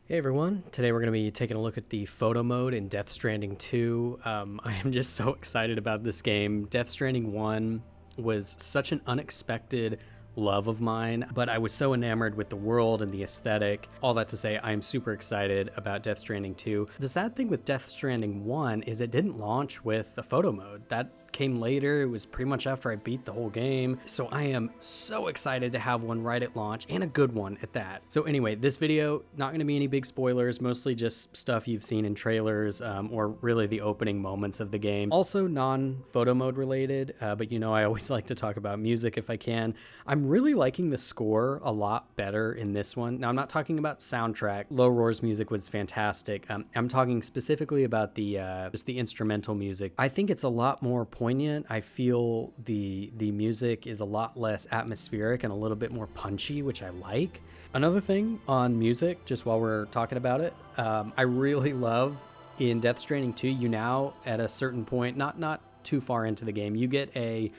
Hey everyone, today we're going to be taking a look at the photo mode in Death Stranding 2. I am just so excited about this game. Death Stranding 1 was such an unexpected love of mine, but I was so enamored with the world and the aesthetic. All that to say, I'm super excited about Death Stranding 2. The sad thing with Death Stranding 1 is it didn't launch with a photo mode. That came later. It was pretty much after I beat the whole game. So I am so excited to have one right at launch, and a good one at that. So anyway, this video, not going to be any big spoilers, mostly just stuff you've seen in trailers, or really the opening moments of the game. Also non-photo mode related, but you know I always like to talk about music if I can. I'm really liking the score a lot better in this one. Now I'm not talking about soundtrack. Low Roar's music was fantastic. I'm talking specifically about the just the instrumental music. I think it's a lot more poignant. I feel the music is a lot less atmospheric and a little bit more punchy, which I like. Another thing on music, just while we're talking about it, I really love in Death Stranding 2, you now at a certain point, not too far into the game, you get a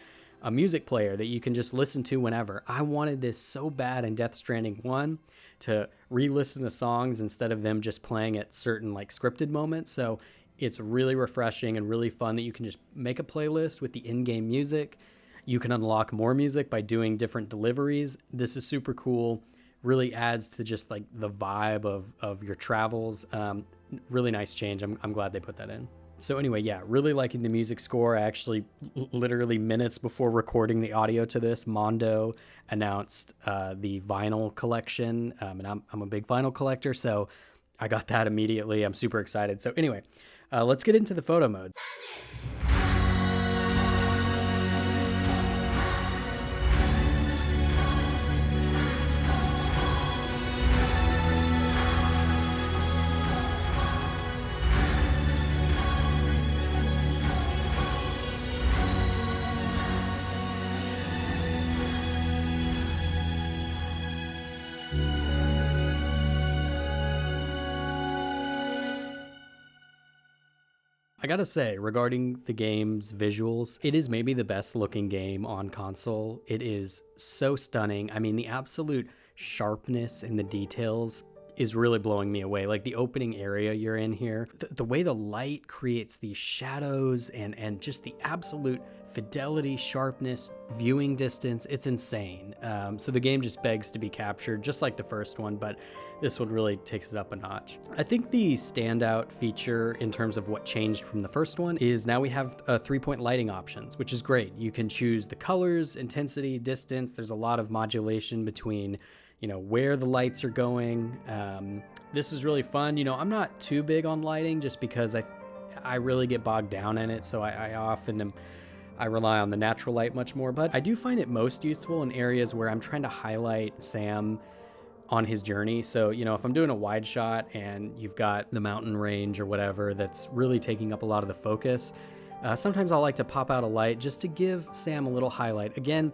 music player that you can just listen to whenever. I wanted this so bad in Death Stranding 1 to re-listen to songs instead of them just playing at certain like scripted moments. So it's really refreshing and really fun that you can just make a playlist with the in-game music. You can unlock more music by doing different deliveries. This is super cool. Really adds to just like the vibe of your travels. Really nice change. I'm glad they put that in. So anyway, yeah, really liking the music score. I actually, literally minutes before recording the audio to this, Mondo announced the vinyl collection, and I'm a big vinyl collector, so I got that immediately. I'm super excited. So anyway, let's get into the photo mode. I gotta say, regarding the game's visuals, it is maybe the best looking game on console. It is so stunning. I mean, the absolute sharpness in the details is really blowing me away. Like the opening area you're in here, the way the light creates these shadows and just the absolute fidelity, sharpness, viewing distance, it's insane. So the game just begs to be captured, just like the first one, but this one really takes it up a notch. I think the standout feature in terms of what changed from the first one is now we have 3-point lighting options, which is great. You can choose the colors, intensity, distance. There's a lot of modulation between where the lights are going. This is really fun. I'm not too big on lighting just because I really get bogged down in it. So I rely on the natural light much more, but I do find it most useful in areas where I'm trying to highlight Sam on his journey. So, if I'm doing a wide shot and you've got the mountain range or whatever that's really taking up a lot of the focus, sometimes I'll like to pop out a light just to give Sam a little highlight. Again,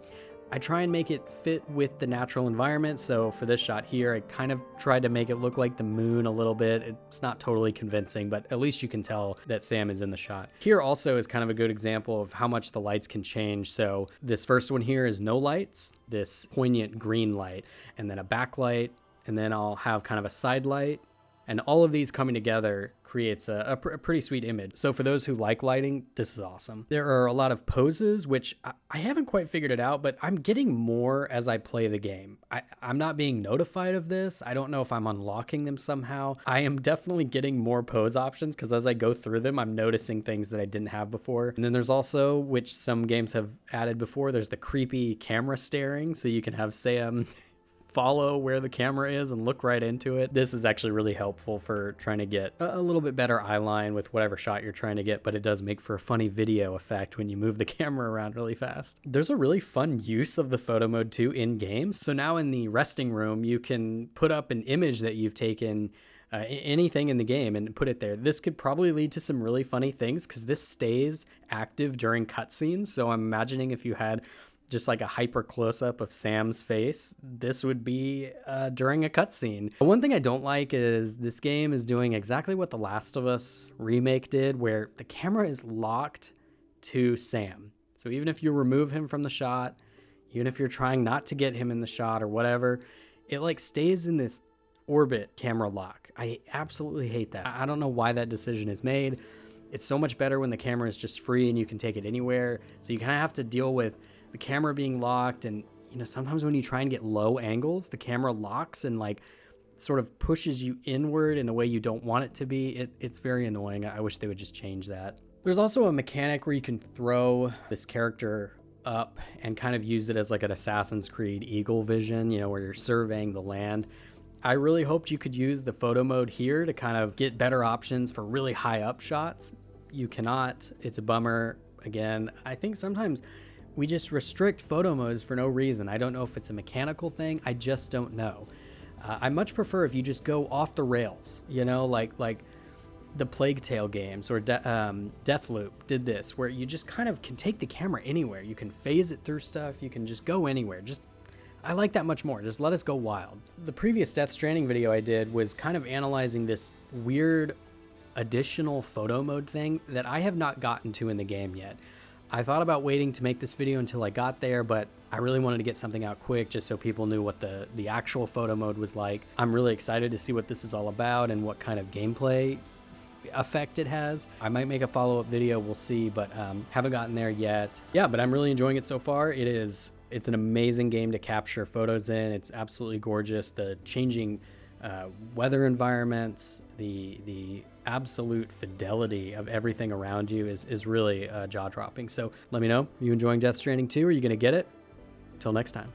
I try and make it fit with the natural environment. So for this shot here, I kind of tried to make it look like the moon a little bit. It's not totally convincing, but at least you can tell that Sam is in the shot. Here also is kind of a good example of how much the lights can change. So this first one here is no lights, this poignant green light, and then a backlight, and then I'll have kind of a side light. And all of these coming together creates a pretty sweet image. So for those who like lighting, this is awesome. There are a lot of poses, which I haven't quite figured it out, but I'm getting more as I play the game. I'm not being notified of this. I don't know if I'm unlocking them somehow. I am definitely getting more pose options because as I go through them, I'm noticing things that I didn't have before. And then there's also, which some games have added before, there's the creepy camera staring. So you can have Sam follow where the camera is and look right into it. This is actually really helpful for trying to get a little bit better eye line with whatever shot you're trying to get, but it does make for a funny video effect when you move the camera around really fast. There's a really fun use of the photo mode too in games. So now in the resting room, you can put up an image that you've taken anything in the game and put it there. This could probably lead to some really funny things because this stays active during cutscenes. So I'm imagining if you had just like a hyper close-up of Sam's face, this would be during a cutscene. One thing I don't like is this game is doing exactly what The Last of Us remake did, where the camera is locked to Sam. So even if you remove him from the shot, even if you're trying not to get him in the shot or whatever, it like stays in this orbit camera lock. I absolutely hate that. I don't know why that decision is made. It's so much better when the camera is just free and you can take it anywhere. So you kind of have to deal with the camera being locked, and sometimes when you try and get low angles, the camera locks and like sort of pushes you inward in a way you don't want it to be. It's very annoying. I wish they would just change that. There's also a mechanic where you can throw this character up and kind of use it as like an Assassin's Creed eagle vision, where you're surveying the land. I really hoped you could use the photo mode here to kind of get better options for really high up shots. You cannot. It's a bummer. Again, I think sometimes we just restrict photo modes for no reason. I don't know if it's a mechanical thing. I just don't know. I much prefer if you just go off the rails, like the Plague Tale games or Deathloop did this, where you just kind of can take the camera anywhere. You can phase it through stuff. You can just go anywhere. I like that much more. Just let us go wild. The previous Death Stranding video I did was kind of analyzing this weird additional photo mode thing that I have not gotten to in the game yet. I thought about waiting to make this video until I got there, but I really wanted to get something out quick just so people knew what the actual photo mode was like. I'm really excited to see what this is all about and what kind of gameplay effect it has. I might make a follow-up video, we'll see, but haven't gotten there yet. Yeah, but I'm really enjoying it so far. It's an amazing game to capture photos in. It's absolutely gorgeous. The changing weather environments, the absolute fidelity of everything around you is really jaw-dropping. So let me know, are you enjoying Death Stranding 2? Are you going to get it? Till next time.